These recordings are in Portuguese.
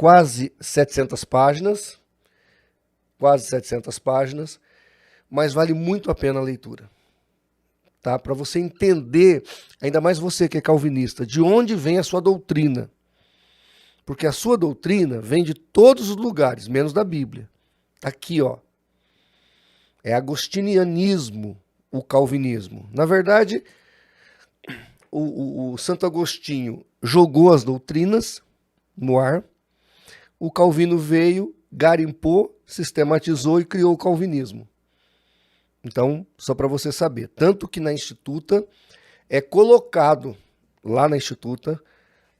quase 700 páginas, mas vale muito a pena a leitura. Tá? Para você entender, ainda mais você que é calvinista, de onde vem a sua doutrina. Porque a sua doutrina vem de todos os lugares, menos da Bíblia. Aqui, ó. É agostinianismo, o calvinismo. Na verdade, o Santo Agostinho jogou as doutrinas no ar, o Calvino veio, garimpou, sistematizou e criou o calvinismo. Então, só para você saber, tanto que na Instituta é colocado, lá na Instituta,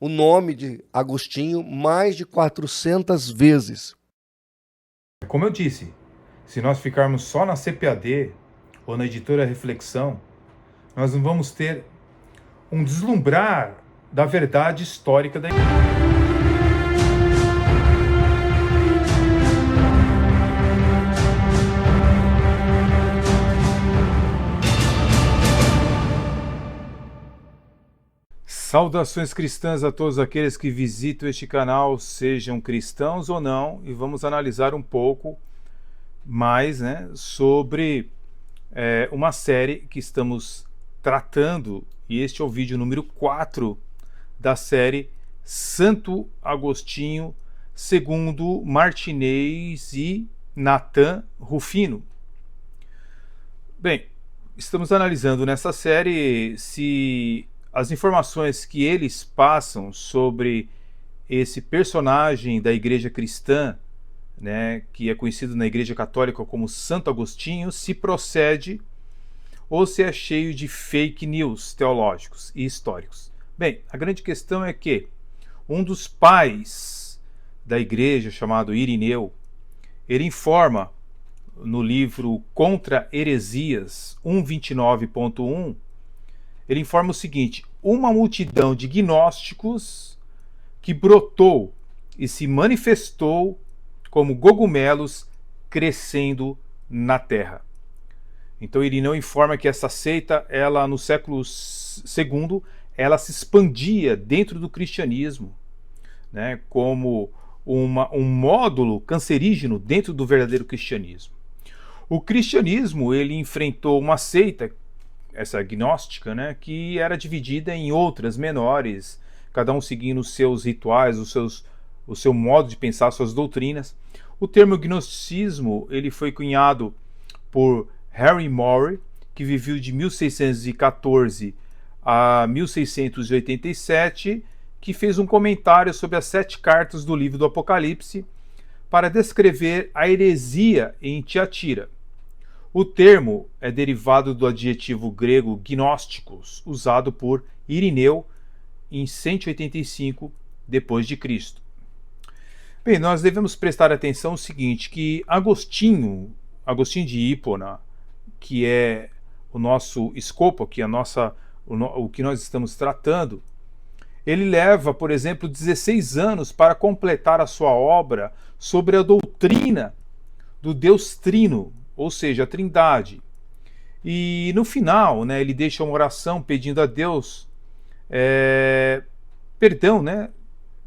o nome de Agostinho mais de 400 vezes. Como eu disse, se nós ficarmos só na CPAD ou na editora Reflexão, nós não vamos ter um deslumbrar da verdade histórica da igreja. Saudações cristãs a todos aqueles que visitam este canal, sejam cristãos ou não, e vamos analisar um pouco mais, né, sobre uma série que estamos tratando, e este é o vídeo número 4 da série Santo Agostinho, segundo Martinez e Nathan Rufino. Bem, estamos analisando nessa série se as informações que eles passam sobre esse personagem da igreja cristã, né, que é conhecido na igreja católica como Santo Agostinho, se procede ou se é cheio de fake news teológicos e históricos. Bem, a grande questão é que um dos pais da igreja, chamado Irineu, ele informa no livro Contra Heresias 129.1, ele informa o seguinte: uma multidão de gnósticos que brotou e se manifestou como cogumelos crescendo na terra. Então Irineu informa que essa seita, ela no século II, ela se expandia dentro do cristianismo, né, como um módulo cancerígeno dentro do verdadeiro cristianismo. O cristianismo, ele enfrentou uma seita, essa gnóstica, né, que era dividida em outras menores, cada um seguindo os seus rituais, o seu modo de pensar, suas doutrinas. O termo gnosticismo, ele foi cunhado por Henry Moore, que viveu de 1614 a 1687, que fez um comentário sobre as 7 cartas do livro do Apocalipse para descrever a heresia em Tiatira. O termo é derivado do adjetivo grego gnósticos, usado por Irineu em 185 d.C. Bem, nós devemos prestar atenção ao seguinte, que Agostinho de Hipona, que é o nosso escopo, que é o que nós estamos tratando, ele leva, por exemplo, 16 anos para completar a sua obra sobre a doutrina do Deus Trino, ou seja, a Trindade. E no final, né, ele deixa uma oração pedindo a Deus perdão, né,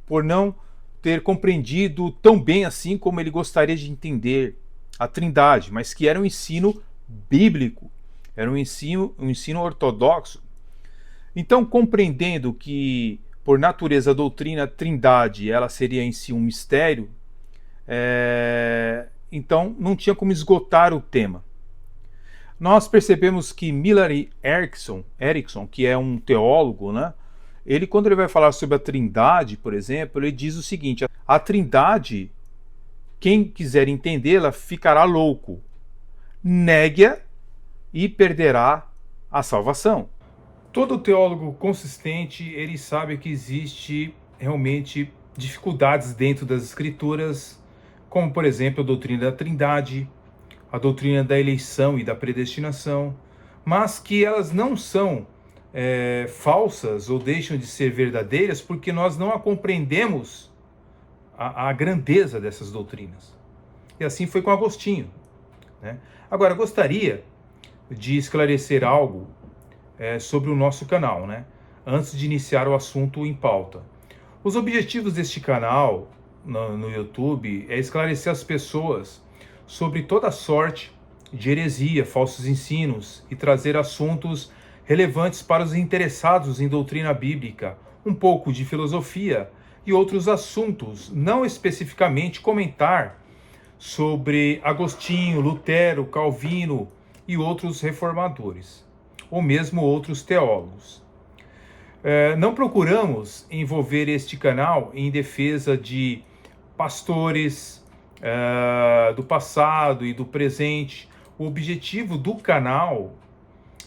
por não ter compreendido tão bem assim como ele gostaria de entender a Trindade, mas que era um ensino bíblico, era um ensino ortodoxo. Então, compreendendo que, por natureza, a doutrina a Trindade ela seria em si um mistério, então não tinha como esgotar o tema. Nós percebemos que Millard Erickson, que é um teólogo, né, quando ele vai falar sobre a Trindade, por exemplo, ele diz o seguinte: a Trindade, quem quiser entendê-la ficará louco, negue-a e perderá a salvação. Todo teólogo consistente, ele sabe que existe realmente dificuldades dentro das escrituras, como por exemplo a doutrina da Trindade, a doutrina da eleição e da predestinação, mas que elas não são falsas ou deixam de ser verdadeiras porque nós não a compreendemos a grandeza dessas doutrinas. E assim foi com Agostinho, né? Agora, gostaria de esclarecer algo sobre o nosso canal, né? Antes de iniciar o assunto em pauta. Os objetivos deste canal no YouTube é esclarecer as pessoas sobre toda sorte de heresia, falsos ensinos e trazer assuntos relevantes para os interessados em doutrina bíblica, um pouco de filosofia e outros assuntos, não especificamente comentar sobre Agostinho, Lutero, Calvino e outros reformadores, ou mesmo outros teólogos. Não procuramos envolver este canal em defesa de pastores do passado e do presente. O objetivo do canal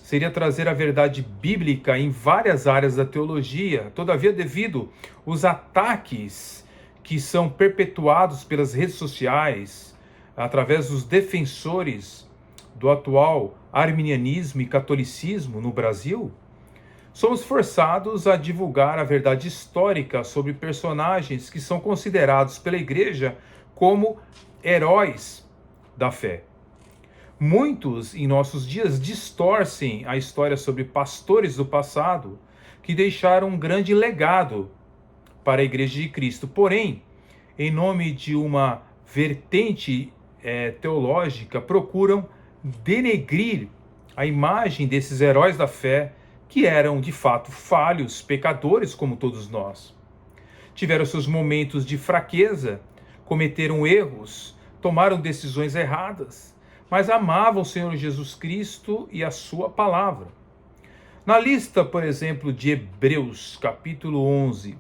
seria trazer a verdade bíblica em várias áreas da teologia. Todavia, devido aos ataques que são perpetuados pelas redes sociais, através dos defensores do atual arminianismo e catolicismo no Brasil, somos forçados a divulgar a verdade histórica sobre personagens que são considerados pela Igreja como heróis da fé. Muitos, em nossos dias, distorcem a história sobre pastores do passado que deixaram um grande legado para a Igreja de Cristo. Porém, em nome de uma vertente teológica, procuram denegrir a imagem desses heróis da fé que eram, de fato, falhos, pecadores como todos nós. Tiveram seus momentos de fraqueza, cometeram erros, tomaram decisões erradas, mas amavam o Senhor Jesus Cristo e a sua palavra. Na lista, por exemplo, de Hebreus, capítulo 11,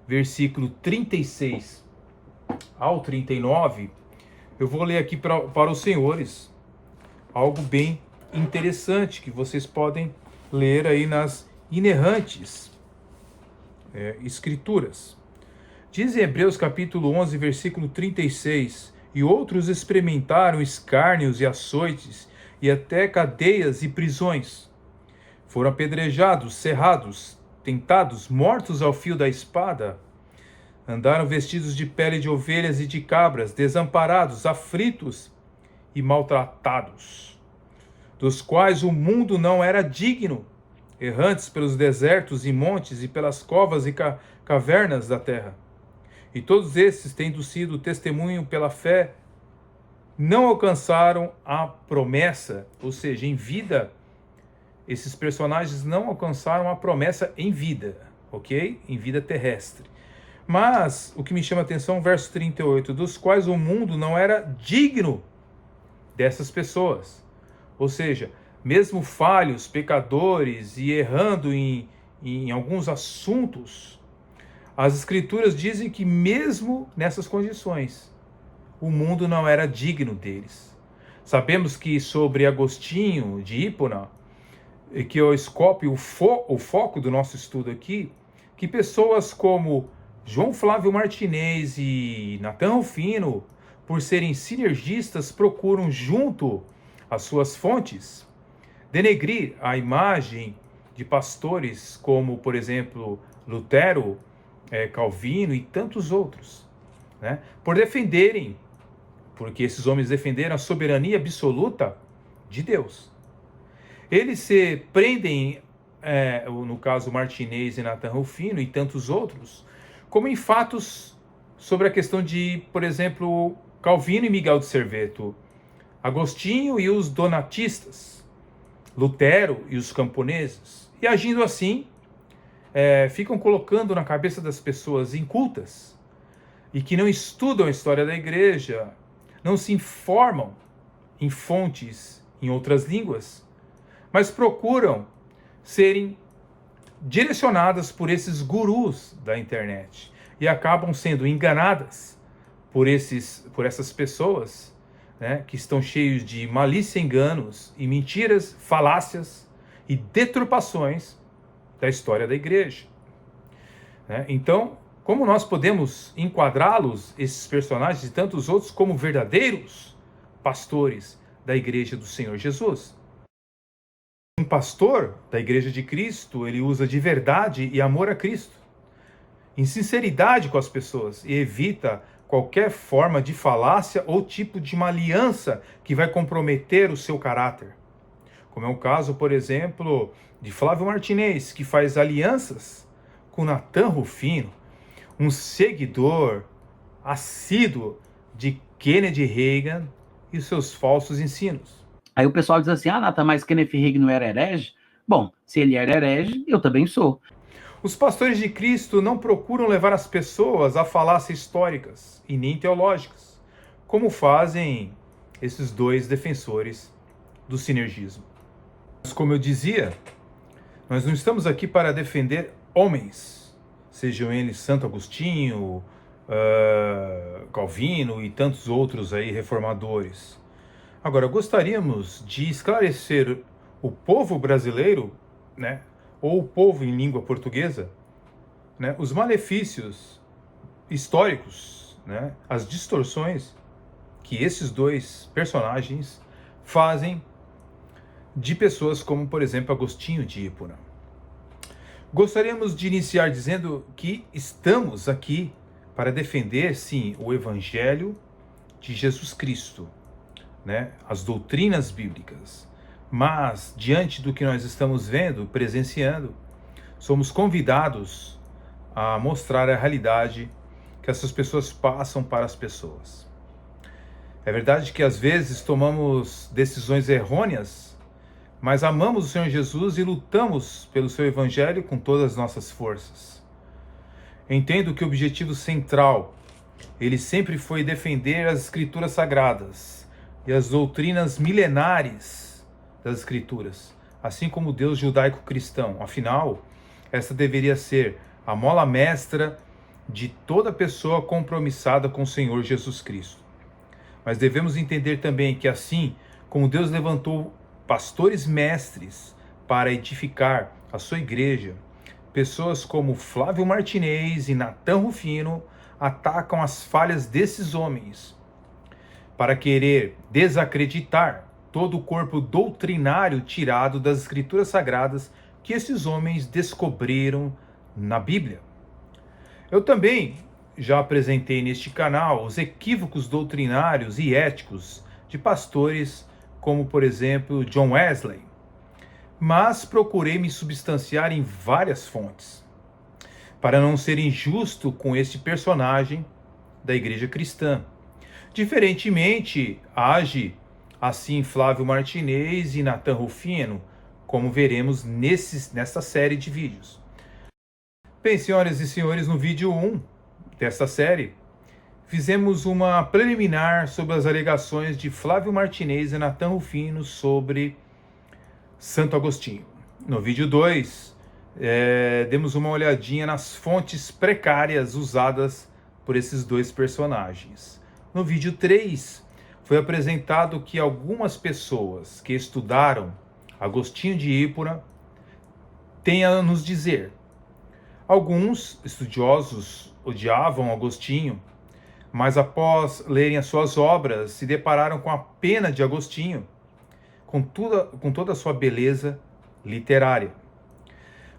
versículo 36 ao 39, eu vou ler aqui para os senhores algo bem interessante que vocês podem ler aí nas inerrantes escrituras. Diz em Hebreus capítulo 11, versículo 36, e outros experimentaram escárnios e açoites, e até cadeias e prisões. Foram apedrejados, cerrados, tentados, mortos ao fio da espada. Andaram vestidos de pele de ovelhas e de cabras, desamparados, aflitos e maltratados, dos quais o mundo não era digno, errantes pelos desertos e montes e pelas covas e cavernas da terra. E todos esses, tendo sido testemunho pela fé, não alcançaram a promessa, ou seja, em vida, esses personagens não alcançaram a promessa em vida, ok? Em vida terrestre. Mas, o que me chama a atenção, verso 38, dos quais o mundo não era digno dessas pessoas. Ou seja, mesmo falhos, pecadores e errando em alguns assuntos, as Escrituras dizem que mesmo nessas condições, o mundo não era digno deles. Sabemos que sobre Agostinho de Hipona, que é o escopo e o foco do nosso estudo aqui, que pessoas como João Flávio Martinez e Natan Rufino, por serem sinergistas, procuram junto às suas fontes denegrir a imagem de pastores como, por exemplo, Lutero, Calvino e tantos outros, né? Porque esses homens defenderam a soberania absoluta de Deus. Eles se prendem, no caso Martinez e Natan Rufino e tantos outros, como em fatos sobre a questão de, por exemplo, Calvino e Miguel de Serveto, Agostinho e os donatistas, Lutero e os camponeses, e agindo assim, ficam colocando na cabeça das pessoas incultas e que não estudam a história da igreja, não se informam em fontes em outras línguas, mas procuram serem direcionadas por esses gurus da internet e acabam sendo enganadas por essas pessoas, né, que estão cheios de malícia, enganos e mentiras, falácias e deturpações da história da igreja. Então, como nós podemos enquadrá-los, esses personagens e tantos outros, como verdadeiros pastores da igreja do Senhor Jesus? Um pastor da igreja de Cristo, ele usa de verdade e amor a Cristo, em sinceridade com as pessoas, e evita qualquer forma de falácia ou tipo de uma aliança que vai comprometer o seu caráter. Como é o caso, por exemplo, de Flávio Martinez, que faz alianças com Natan Rufino, um seguidor assíduo de Kennedy Reagan e seus falsos ensinos. Aí o pessoal diz assim, Nathan, mas Kenneth Reagan não era herege? Bom, se ele era herege, eu também sou. Os pastores de Cristo não procuram levar as pessoas a falácias históricas e nem teológicas, como fazem esses dois defensores do sinergismo. Mas, como eu dizia, nós não estamos aqui para defender homens, sejam eles Santo Agostinho, Calvino e tantos outros aí reformadores. Agora, gostaríamos de esclarecer o povo brasileiro, né, ou o povo em língua portuguesa, né, os malefícios históricos, né, as distorções que esses dois personagens fazem de pessoas como, por exemplo, Agostinho de Hipona. Gostaríamos de iniciar dizendo que estamos aqui para defender, sim, o Evangelho de Jesus Cristo, né, as doutrinas bíblicas. Mas, diante do que nós estamos vendo, presenciando, somos convidados a mostrar a realidade que essas pessoas passam para as pessoas. É verdade que às vezes tomamos decisões errôneas, mas amamos o Senhor Jesus e lutamos pelo seu Evangelho com todas as nossas forças. Entendo que o objetivo central, ele sempre foi defender as Escrituras Sagradas e as doutrinas milenares das Escrituras, assim como o Deus judaico-cristão. Afinal, essa deveria ser a mola mestra de toda pessoa compromissada com o Senhor Jesus Cristo. Mas devemos entender também que assim como Deus levantou pastores mestres para edificar a sua igreja, pessoas como Flávio Martinez e Nathan Rufino atacam as falhas desses homens para querer desacreditar todo o corpo doutrinário tirado das Escrituras Sagradas que esses homens descobriram na Bíblia. Eu também já apresentei neste canal os equívocos doutrinários e éticos de pastores como, por exemplo, John Wesley, mas procurei me substanciar em várias fontes, para não ser injusto com este personagem da igreja cristã. Diferentemente, age assim Flávio Martinez e Nathan Rufino, como veremos nesta série de vídeos. Bem, senhoras e senhores, no vídeo 1 desta série, fizemos uma preliminar sobre as alegações de Flávio Martinez e Nathan Rufino sobre Santo Agostinho. No vídeo 2, demos uma olhadinha nas fontes precárias usadas por esses dois personagens. No vídeo 3, foi apresentado que algumas pessoas que estudaram Agostinho de Hipona têm a nos dizer. Alguns estudiosos odiavam Agostinho, mas após lerem as suas obras, se depararam com a pena de Agostinho, com toda a sua beleza literária.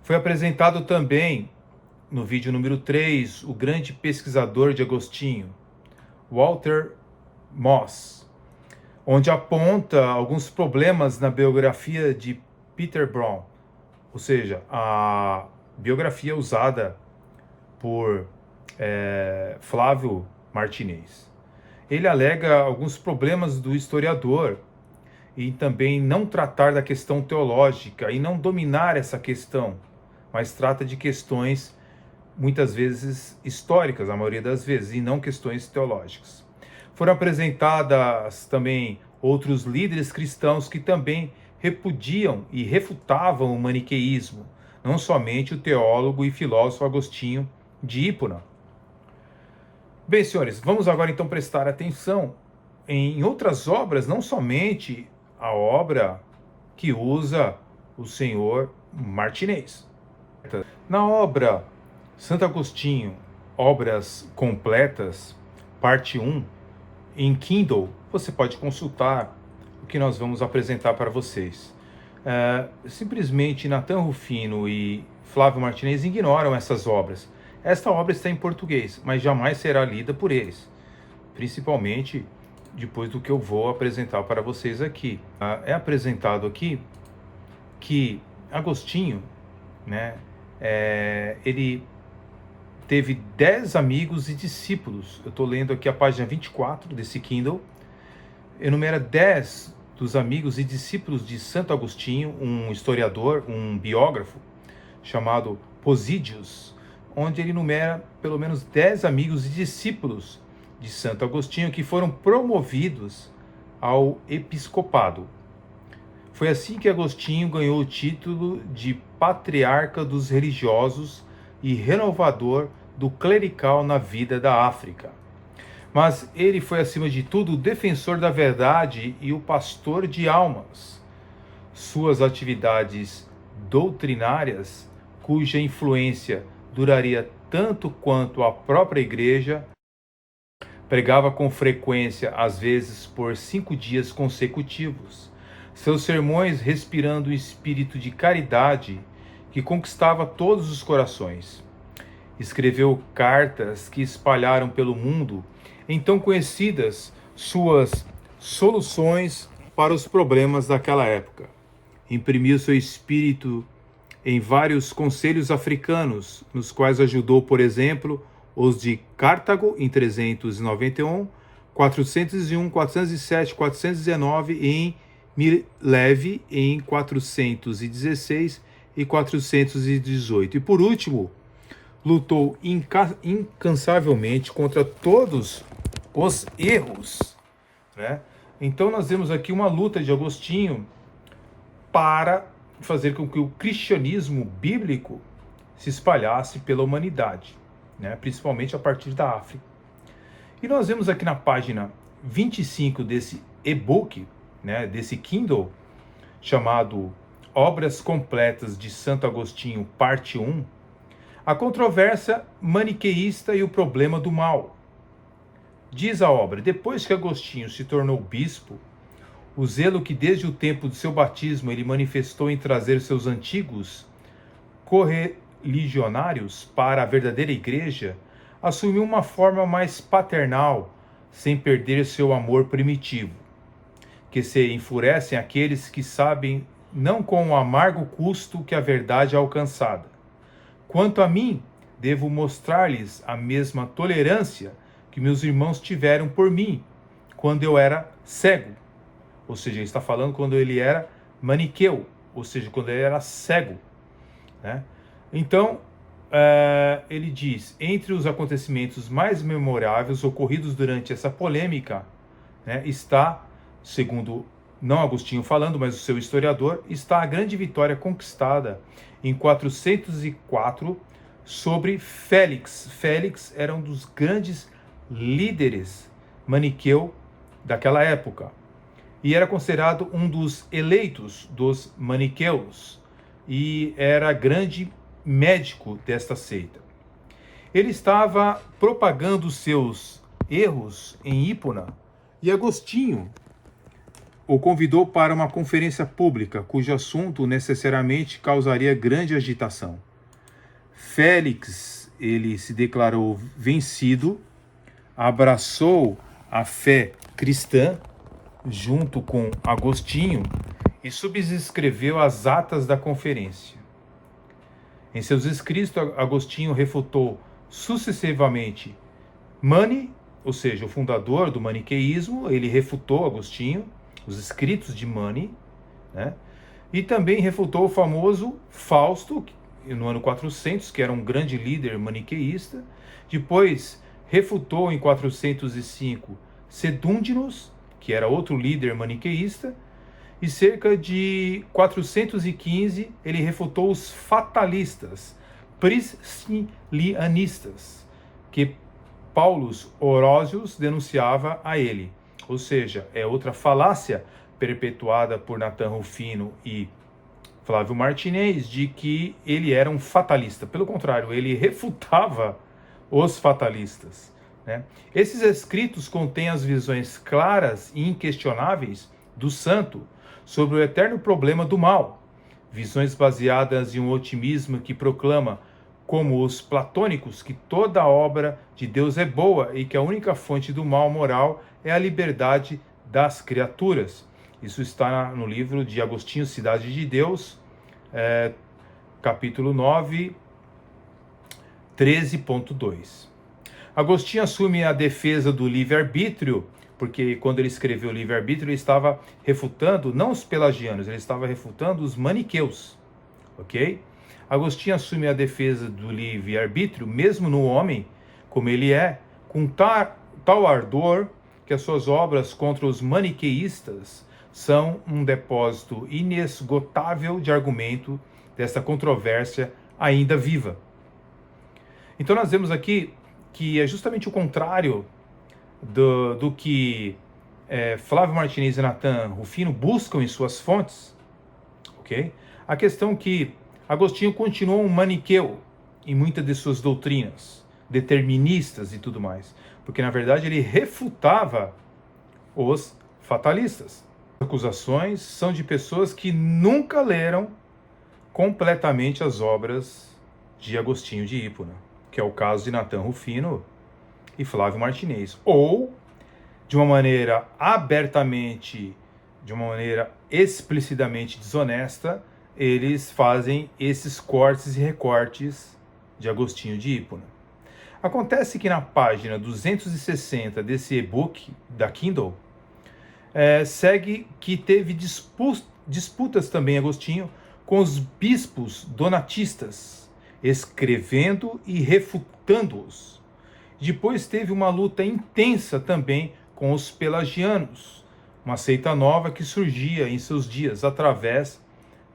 Foi apresentado também, no vídeo número 3, o grande pesquisador de Agostinho, Walter Moss, onde aponta alguns problemas na biografia de Peter Brown, ou seja, a biografia usada por Flávio Martinez. Ele alega alguns problemas do historiador e também não tratar da questão teológica e não dominar essa questão, mas trata de questões muitas vezes históricas, a maioria das vezes, e não questões teológicas. Foram apresentadas também outros líderes cristãos que também repudiam e refutavam o maniqueísmo, não somente o teólogo e filósofo Agostinho de Hipona. Bem, senhores, vamos agora então prestar atenção em outras obras, não somente a obra que usa o senhor Martinez. Na obra Santo Agostinho, Obras Completas, parte 1, em Kindle, você pode consultar o que nós vamos apresentar para vocês. Simplesmente Nathan Rufino e Flávio Martinez ignoram essas obras. Esta obra está em português, mas jamais será lida por eles, principalmente depois do que eu vou apresentar para vocês aqui. É apresentado aqui que Agostinho, né, ele teve 10 amigos e discípulos. Eu estou lendo aqui a página 24 desse Kindle. Enumera 10 dos amigos e discípulos de Santo Agostinho, um historiador, um biógrafo, chamado Posídios, onde ele enumera pelo menos 10 amigos e discípulos de Santo Agostinho que foram promovidos ao episcopado. Foi assim que Agostinho ganhou o título de patriarca dos religiosos e renovador do clerical na vida da África. Mas ele foi, acima de tudo, o defensor da verdade e o pastor de almas. Suas atividades doutrinárias, cuja influência duraria tanto quanto a própria igreja, pregava com frequência, às vezes por 5 dias consecutivos. Seus sermões respirando o espírito de caridade que conquistava todos os corações. Escreveu cartas que espalharam pelo mundo, então conhecidas suas soluções para os problemas daquela época. Imprimiu seu espírito em vários conselhos africanos, nos quais ajudou, por exemplo, os de Cartago em 391, 401, 407, 419 e em Mileve em 416 e 418. E por último, lutou incansavelmente contra todos os erros, né? Então nós vemos aqui uma luta de Agostinho para fazer com que o cristianismo bíblico se espalhasse pela humanidade, né? Principalmente a partir da África. E nós vemos aqui na página 25 desse e-book, né, desse Kindle, chamado Obras Completas de Santo Agostinho, parte 1, a controvérsia maniqueísta e o problema do mal. Diz a obra: depois que Agostinho se tornou bispo, o zelo que desde o tempo de seu batismo ele manifestou em trazer seus antigos correligionários para a verdadeira igreja, assumiu uma forma mais paternal, sem perder seu amor primitivo, que se enfurecem aqueles que sabem não com o amargo custo que a verdade é alcançada. Quanto a mim, devo mostrar-lhes a mesma tolerância que meus irmãos tiveram por mim, quando eu era cego. Ou seja, ele está falando quando ele era maniqueu, ou seja, quando ele era cego, né? Então, ele diz, entre os acontecimentos mais memoráveis ocorridos durante essa polêmica, né, está, segundo não Agostinho falando, mas o seu historiador, está a grande vitória conquistada em 404 sobre Félix. Félix era um dos grandes líderes maniqueu daquela época e era considerado um dos eleitos dos maniqueus e era grande médico desta seita. Ele estava propagando seus erros em Hipona e Agostinho o convidou para uma conferência pública, cujo assunto necessariamente causaria grande agitação. Félix, ele se declarou vencido, abraçou a fé cristã junto com Agostinho e subscreveu as atas da conferência. Em seus escritos, Agostinho refutou sucessivamente Mani, ou seja, o fundador do maniqueísmo. Ele refutou Agostinho, os escritos de Mani, né? E também refutou o famoso Fausto, no ano 400, que era um grande líder maniqueísta. Depois refutou em 405 Sedúndinos, que era outro líder maniqueísta. E cerca de 415 ele refutou os fatalistas, priscilianistas, que Paulus Orósius denunciava a ele. Ou seja, é outra falácia perpetuada por Natan Rufino e Flávio Martinez de que ele era um fatalista. Pelo contrário, ele refutava os fatalistas, né? Esses escritos contêm as visões claras e inquestionáveis do santo sobre o eterno problema do mal, visões baseadas em um otimismo que proclama, como os platônicos, que toda obra de Deus é boa e que a única fonte do mal moral é a liberdade das criaturas. Isso está no livro de Agostinho, Cidade de Deus, capítulo 9, 13.2. Agostinho assume a defesa do livre-arbítrio, porque quando ele escreveu o livre-arbítrio, ele estava refutando, não os pelagianos, ele estava refutando os maniqueus, ok? Agostinho assume a defesa do livre-arbítrio, mesmo no homem, como ele é, com tal ardor que as suas obras contra os maniqueístas são um depósito inesgotável de argumento dessa controvérsia ainda viva. Então nós vemos aqui que é justamente o contrário do que Flávio Martinez e Nathan Rufino buscam em suas fontes, ok? A questão que Agostinho continuou um maniqueu em muitas de suas doutrinas, deterministas e tudo mais, porque na verdade ele refutava os fatalistas. As acusações são de pessoas que nunca leram completamente as obras de Agostinho de Hipona, que é o caso de Nathan Rufino e Flávio Martinez, ou de uma maneira abertamente, de uma maneira explicitamente desonesta, eles fazem esses cortes e recortes de Agostinho de Hipona. Acontece que na página 260 desse e-book da Kindle, segue que teve disputas também Agostinho com os bispos donatistas, escrevendo e refutando-os. Depois teve uma luta intensa também com os pelagianos, uma seita nova que surgia em seus dias através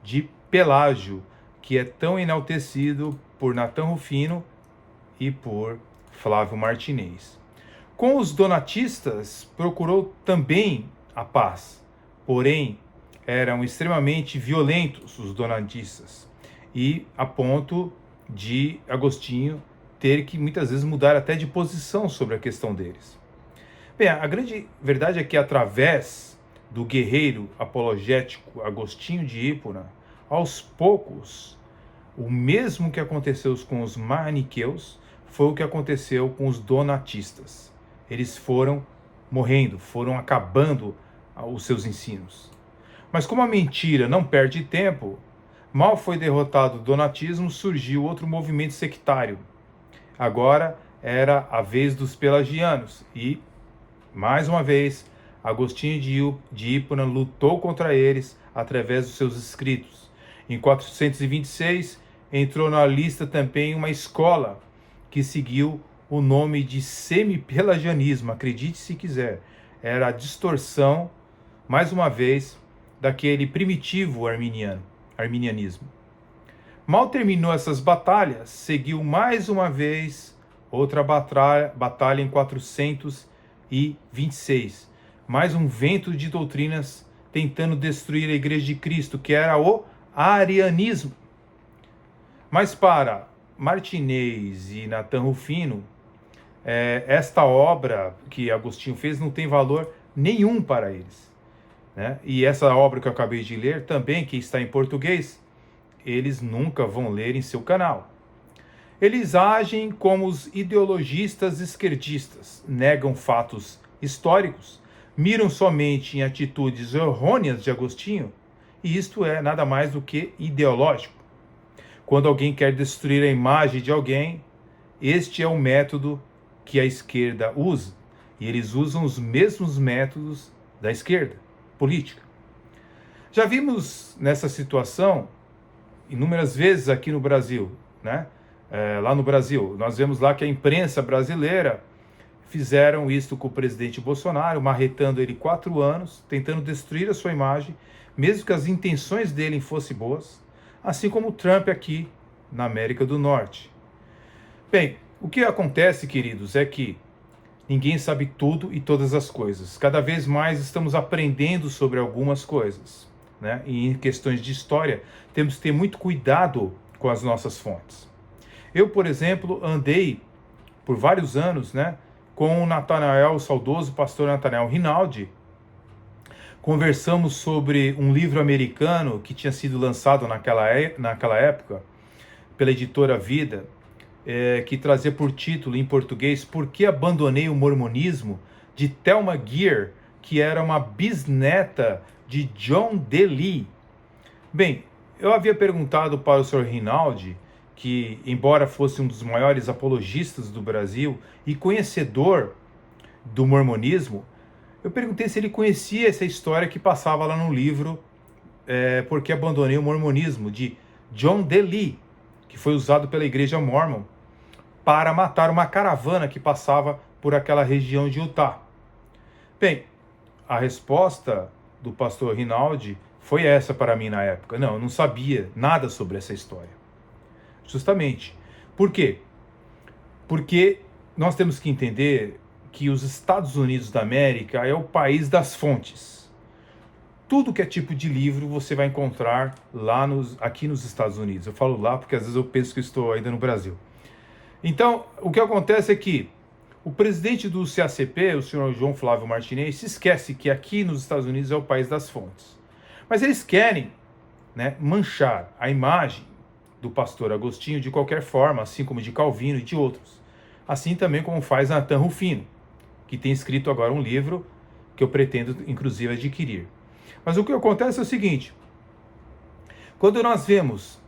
de Pelágio, que é tão enaltecido por Nathan Rufino e por Flávio Martinez. Com os donatistas, procurou também a paz, porém eram extremamente violentos os donatistas, e a ponto de Agostinho ter que muitas vezes mudar até de posição sobre a questão deles. Bem, a grande verdade é que através do guerreiro apologético Agostinho de Hipona, aos poucos, o mesmo que aconteceu com os maniqueus foi o que aconteceu com os donatistas. Eles foram morrendo, foram acabando os seus ensinos. Mas como a mentira não perde tempo, mal foi derrotado o donatismo, surgiu outro movimento sectário. Agora era a vez dos pelagianos e, mais uma vez, Agostinho de Hipona lutou contra eles através dos seus escritos. Em 426, entrou na lista também uma escola que seguiu o nome de semi-pelagianismo, acredite se quiser. Era a distorção, mais uma vez, daquele primitivo arminianismo. Mal terminou essas batalhas, seguiu mais uma vez outra batalha em 426. Mais um vento de doutrinas tentando destruir a Igreja de Cristo, que era o arianismo. Mas para Martinez e Nathan Rufino, esta obra que Agostinho fez não tem valor nenhum para eles, né? E essa obra que eu acabei de ler também, que está em português, eles nunca vão ler em seu canal. Eles agem como os ideologistas esquerdistas, negam fatos históricos, miram somente em atitudes errôneas de Agostinho, e isto é nada mais do que ideológico. Quando alguém quer destruir a imagem de alguém, este é o método que a esquerda usa, e eles usam os mesmos métodos da esquerda política. Já vimos nessa situação inúmeras vezes aqui no Brasil, né? Lá no Brasil, nós vemos lá que a imprensa brasileira fizeram isto com o presidente Bolsonaro, marretando ele 4 anos, tentando destruir a sua imagem, mesmo que as intenções dele fossem boas, assim como o Trump aqui na América do Norte. Bem, o que acontece, queridos, é que ninguém sabe tudo e todas as coisas. Cada vez mais estamos aprendendo sobre algumas coisas, né? E em questões de história, temos que ter muito cuidado com as nossas fontes. Eu, por exemplo, andei por vários anos, né, com o Natanael, o saudoso pastor Natanael Rinaldi. Conversamos sobre um livro americano que tinha sido lançado naquela época pela editora Vida, que trazia por título em português Por que Abandonei o Mormonismo, de Thelma Gear, que era uma bisneta de John D. Lee. Bem, eu havia perguntado para o Sr. Rinaldi que, embora fosse um dos maiores apologistas do Brasil e conhecedor do mormonismo, eu perguntei se ele conhecia essa história que passava lá no livro Por que Abandonei o Mormonismo, de John D. Lee, que foi usado pela Igreja Mormon para matar uma caravana que passava por aquela região de Utah. Bem, a resposta do pastor Rinaldi foi essa para mim na época. Não, eu não sabia nada sobre essa história. Justamente. Por quê? Porque nós temos que entender que os Estados Unidos da América é o país das fontes. Tudo que é tipo de livro você vai encontrar aqui nos Estados Unidos. Eu falo lá porque às vezes eu penso que estou ainda no Brasil. Então, o que acontece é que o presidente do CACP, o senhor João Flávio Martinez, se esquece que aqui nos Estados Unidos é o país das fontes. Mas eles querem, né, manchar a imagem do pastor Agostinho de qualquer forma, assim como de Calvino e de outros. Assim também como faz Nathan Rufino, que tem escrito agora um livro que eu pretendo, inclusive, adquirir. Mas o que acontece é o seguinte: quando nós vemos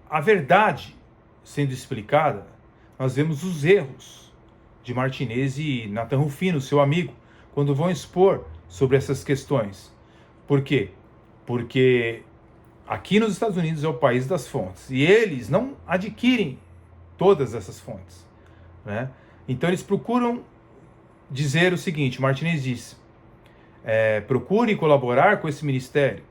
a verdade sendo explicada, nós vemos os erros de Martinez e Nathan Rufino, seu amigo, quando vão expor sobre essas questões. Por quê? Porque aqui nos Estados Unidos é o país das fontes, e eles não adquirem todas essas fontes, né? Então eles procuram dizer o seguinte: Martinez diz, procure colaborar com esse ministério,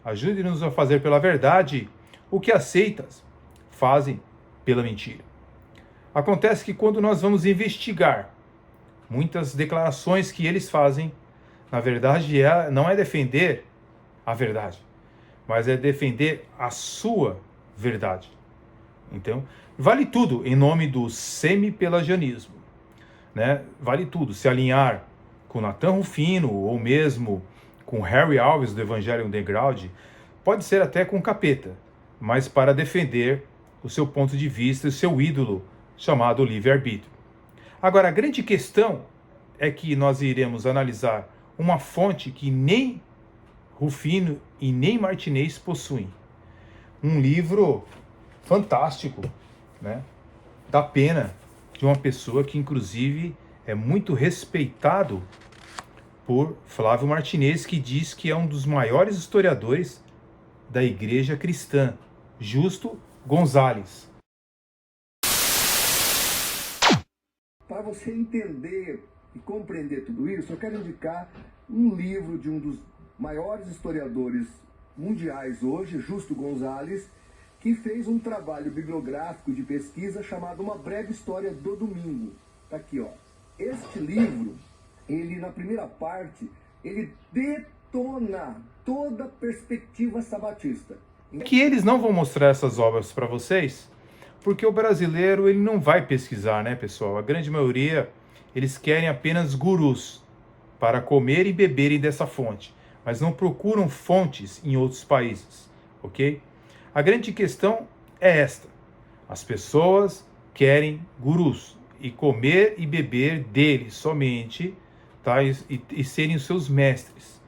ajude-nos a fazer pela verdade o que as seitas fazem pela mentira. Acontece que quando nós vamos investigar muitas declarações que eles fazem, na verdade não é defender a verdade, mas é defender a sua verdade. Então, vale tudo em nome do semi-pelagianismo, né? Vale tudo se alinhar com Nathan Rufino ou mesmo com Harry Alves do Evangelho Underground, pode ser até com capeta, mas para defender o seu ponto de vista e o seu ídolo chamado livre-arbítrio. Agora, a grande questão é que nós iremos analisar uma fonte que nem Rufino e nem Martinez possuem. Um livro fantástico, né? Da pena de uma pessoa que, inclusive, é muito respeitado por Flávio Martinez, que diz que é um dos maiores historiadores da Igreja Cristã, Justo Gonzalez. Para você entender e compreender tudo isso, eu quero indicar um livro de um dos maiores historiadores mundiais hoje, Justo Gonzalez, que fez um trabalho bibliográfico de pesquisa chamado Uma Breve História do Domingo. Tá aqui, ó. Este livro, ele na primeira parte, ele detona toda a perspectiva sabatista. Que eles não vão mostrar essas obras para vocês, porque o brasileiro ele não vai pesquisar, né, pessoal? A grande maioria, eles querem apenas gurus para comer e beberem dessa fonte, mas não procuram fontes em outros países, ok? A grande questão é esta: as pessoas querem gurus e comer e beber deles somente, tá? E serem os seus mestres.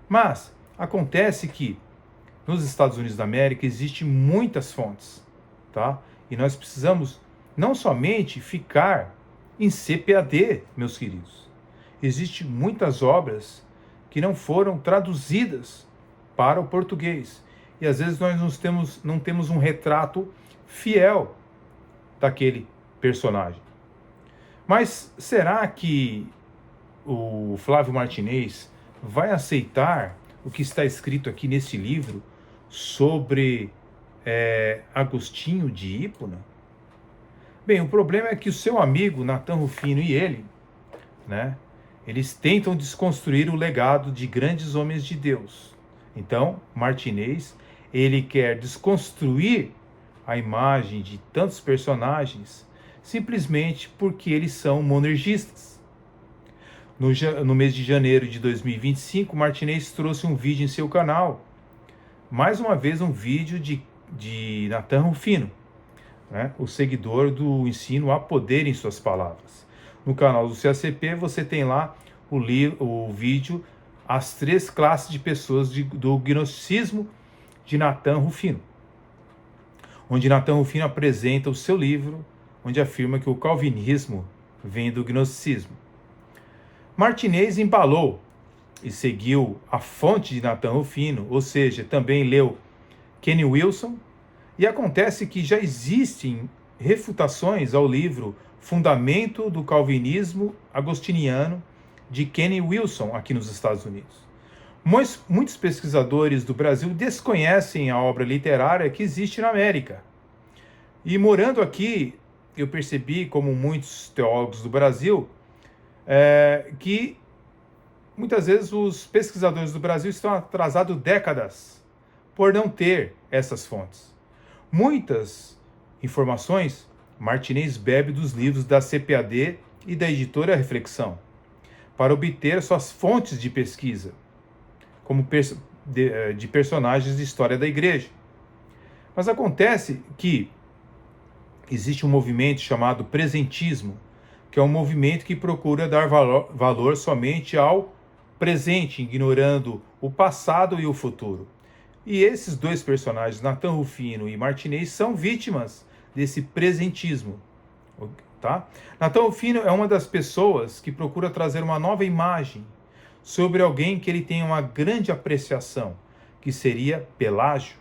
Mas acontece que nos Estados Unidos da América existem muitas fontes, tá? E nós precisamos não somente ficar em CPAD, meus queridos. Existem muitas obras que não foram traduzidas para o português. E às vezes nós não temos um retrato fiel daquele personagem. Mas será que o Flávio Martinez vai aceitar o que está escrito aqui nesse livro sobre Agostinho de Hipona? Bem, o problema é que o seu amigo Nathan Rufino e ele, né, eles tentam desconstruir o legado de grandes homens de Deus. Então, Martinez, ele quer desconstruir a imagem de tantos personagens simplesmente porque eles são monergistas. No mês de janeiro de 2025, Martinez trouxe um vídeo em seu canal, mais uma vez um vídeo de Nathan Rufino, né, o seguidor do ensino a poder em suas palavras. No canal do CACP você tem lá o vídeo As 3 classes de pessoas do gnosticismo de Nathan Rufino. onde Nathan Rufino apresenta o seu livro, onde afirma que o calvinismo vem do gnosticismo. Martinez embalou e seguiu a fonte de Nathan Rufino, ou seja, também leu Kenny Wilson, e acontece que já existem refutações ao livro Fundamento do Calvinismo Agostiniano, de Kenny Wilson, aqui nos Estados Unidos. Muitos pesquisadores do Brasil desconhecem a obra literária que existe na América. E morando aqui, eu percebi, como muitos teólogos do Brasil, que muitas vezes os pesquisadores do Brasil estão atrasados décadas por não ter essas fontes. Muitas informações Martinez bebe dos livros da CPAD e da editora Reflexão, para obter suas fontes de pesquisa, como de personagens de história da igreja. Mas acontece que existe um movimento chamado presentismo, que é um movimento que procura dar valor somente ao presente, ignorando o passado e o futuro. E esses dois personagens, Nathan Rufino e Martinez, são vítimas desse presentismo. Tá? Nathan Rufino é uma das pessoas que procura trazer uma nova imagem sobre alguém que ele tem uma grande apreciação, que seria Pelágio.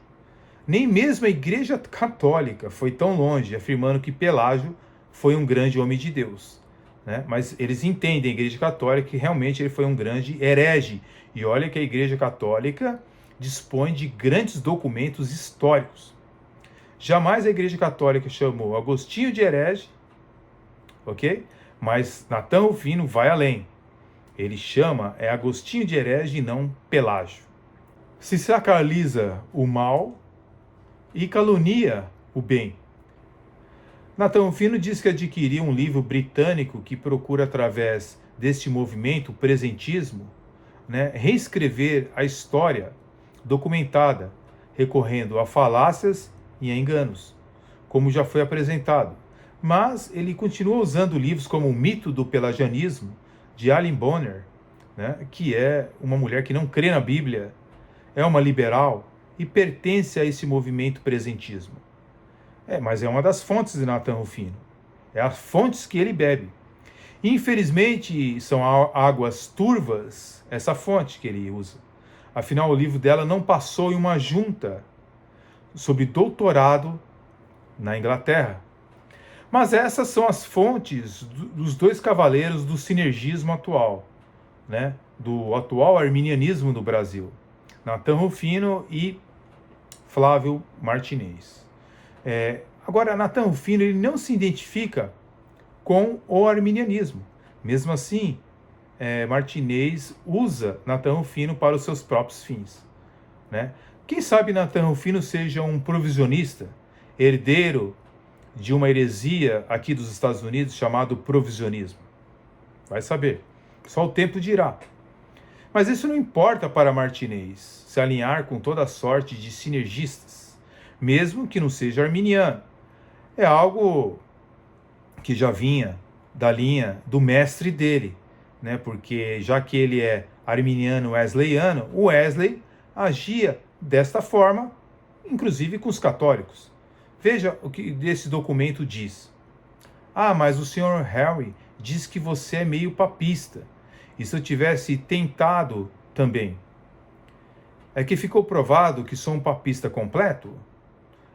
Nem mesmo a Igreja Católica foi tão longe, afirmando que Pelágio foi um grande homem de Deus, né? Mas eles entendem, a Igreja Católica, que realmente ele foi um grande herege. E olha que a Igreja Católica dispõe de grandes documentos históricos. Jamais a Igreja Católica chamou Agostinho de herege, ok? Mas Nathan Rufino vai além. Ele chama Agostinho de herege e não Pelágio. Se sacraliza o mal e calunia o bem. Nathan Rufino diz que adquiriu um livro britânico que procura, através deste movimento, o presentismo, né, reescrever a história documentada, recorrendo a falácias e a enganos, como já foi apresentado. Mas ele continua usando livros como O Mito do Pelagianismo, de Aline Bonner, né, que é uma mulher que não crê na Bíblia, é uma liberal e pertence a esse movimento presentismo. Mas é uma das fontes de Nathan Rufino. É as fontes que ele bebe. Infelizmente, são águas turvas essa fonte que ele usa. Afinal, o livro dela não passou em uma junta sobre doutorado na Inglaterra. Mas essas são as fontes dos dois cavaleiros do sinergismo atual, né? Do atual arminianismo do Brasil, Nathan Rufino e Flávio Martinez. Agora, Nathan Rufino, ele não se identifica com o arminianismo. Mesmo assim, Martinez usa Nathan Rufino para os seus próprios fins, né? Quem sabe Nathan Rufino seja um provisionista, herdeiro de uma heresia aqui dos Estados Unidos chamado provisionismo. Vai saber. Só o tempo dirá. Mas isso não importa para Martinez se alinhar com toda a sorte de sinergistas, mesmo que não seja arminiano. É algo que já vinha da linha do mestre dele, né? Porque já que ele é arminiano wesleyano, o Wesley agia desta forma, inclusive com os católicos. Veja o que esse documento diz. Mas o senhor Harry diz que você é meio papista. E se eu tivesse tentado também? É que ficou provado que sou um papista completo?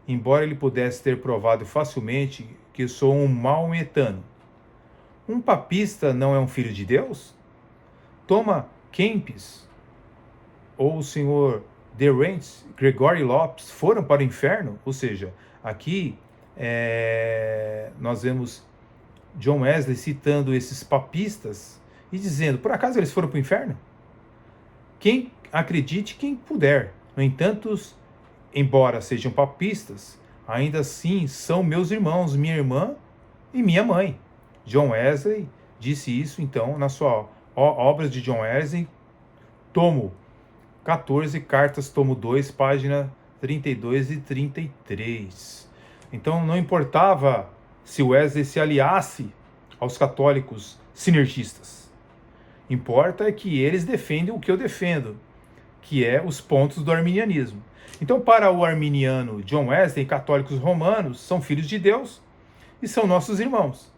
Embora ele pudesse ter provado facilmente que sou um maometano. Um papista não é um filho de Deus? Toma Kempis ou o senhor Derrance, Gregory Lopes foram para o inferno? Ou seja, aqui nós vemos John Wesley citando esses papistas e dizendo, por acaso eles foram para o inferno? Quem acredite, quem puder. No entanto, embora sejam papistas, ainda assim são meus irmãos, minha irmã e minha mãe. John Wesley disse isso, então, na sua obra de John Wesley, tomo 14, cartas, tomo 2, página 32 e 33. Então, não importava se Wesley se aliasse aos católicos sinergistas. Importa é que eles defendem o que eu defendo. que é os pontos do arminianismo. Então, para o arminiano John Wesley, católicos romanos são filhos de Deus e são nossos irmãos.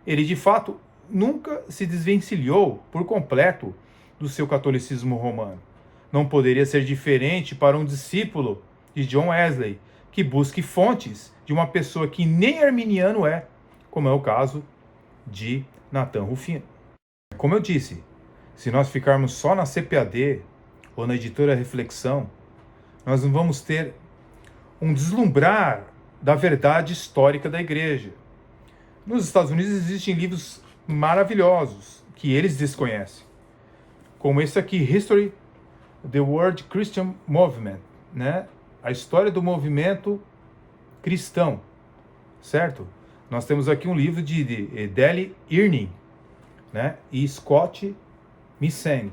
Ele, de fato, nunca se desvencilhou por completo do seu catolicismo romano. Não poderia ser diferente para um discípulo de John Wesley, que busque fontes de uma pessoa que nem arminiano é, como é o caso de Nathan Rufino. Como eu disse, se nós ficarmos só na CPAD ou na editora Reflexão, nós não vamos ter um deslumbrar da verdade histórica da igreja. Nos Estados Unidos existem livros maravilhosos que eles desconhecem, como esse aqui, History, The World Christian Movement, né? A história do movimento cristão, certo? Nós temos aqui um livro de Dale Irving, né? E Scott Missing.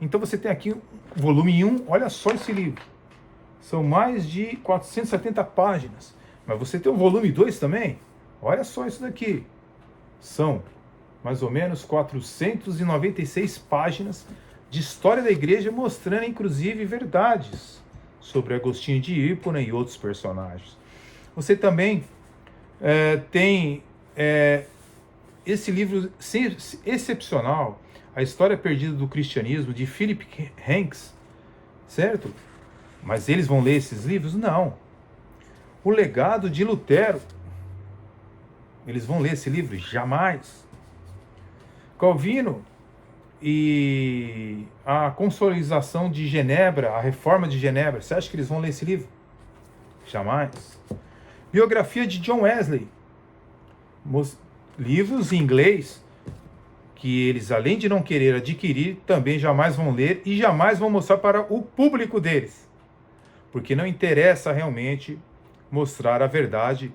Então você tem aqui o volume 1, olha só esse livro. São mais de 470 páginas. Mas você tem o volume 2 também? Olha só isso daqui. São mais ou menos 496 páginas de história da igreja, mostrando inclusive verdades sobre Agostinho de Hipona e outros personagens. Você também tem esse livro excepcional, A História Perdida do Cristianismo, de Philip Hanks, certo? Mas eles vão ler esses livros? Não. O Legado de Lutero, eles vão ler esse livro? Jamais. Calvino e a Consolidação de Genebra, a Reforma de Genebra, você acha que eles vão ler esse livro? Jamais. Biografia de John Wesley, livros em inglês que eles, além de não querer adquirir, também jamais vão ler e jamais vão mostrar para o público deles, porque não interessa realmente mostrar a verdade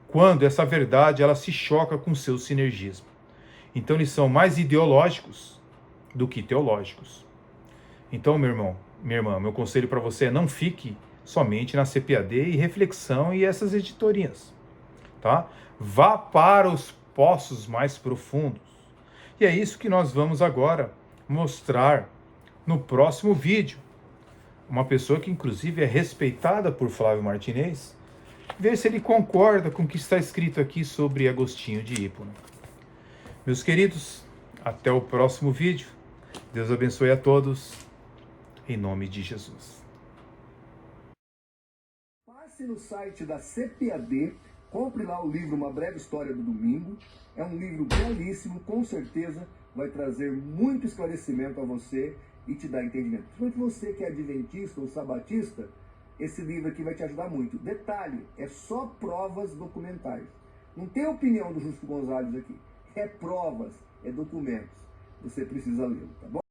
quando essa verdade ela se choca com o seu sinergismo. Então eles são mais ideológicos do que teológicos. Então, meu irmão, minha irmã, meu conselho para você é não fique somente na CPAD e Reflexão e essas editorias, tá? Vá para os poços mais profundos. E é isso que nós vamos agora mostrar no próximo vídeo. Uma pessoa que inclusive é respeitada por Flávio Martinez, ver se ele concorda com o que está escrito aqui sobre Agostinho de Hipona. Meus queridos, até o próximo vídeo. Deus abençoe a todos, em nome de Jesus. Passe no site da CPAD, compre lá o livro Uma Breve História do Domingo. É um livro belíssimo, com certeza vai trazer muito esclarecimento a você e te dar entendimento. Principalmente você que é adventista ou sabatista, esse livro aqui vai te ajudar muito. Detalhe, é só provas documentais. Não tem opinião do Justo Gonzalez aqui. É provas, é documentos. Você precisa lê-lo, tá bom?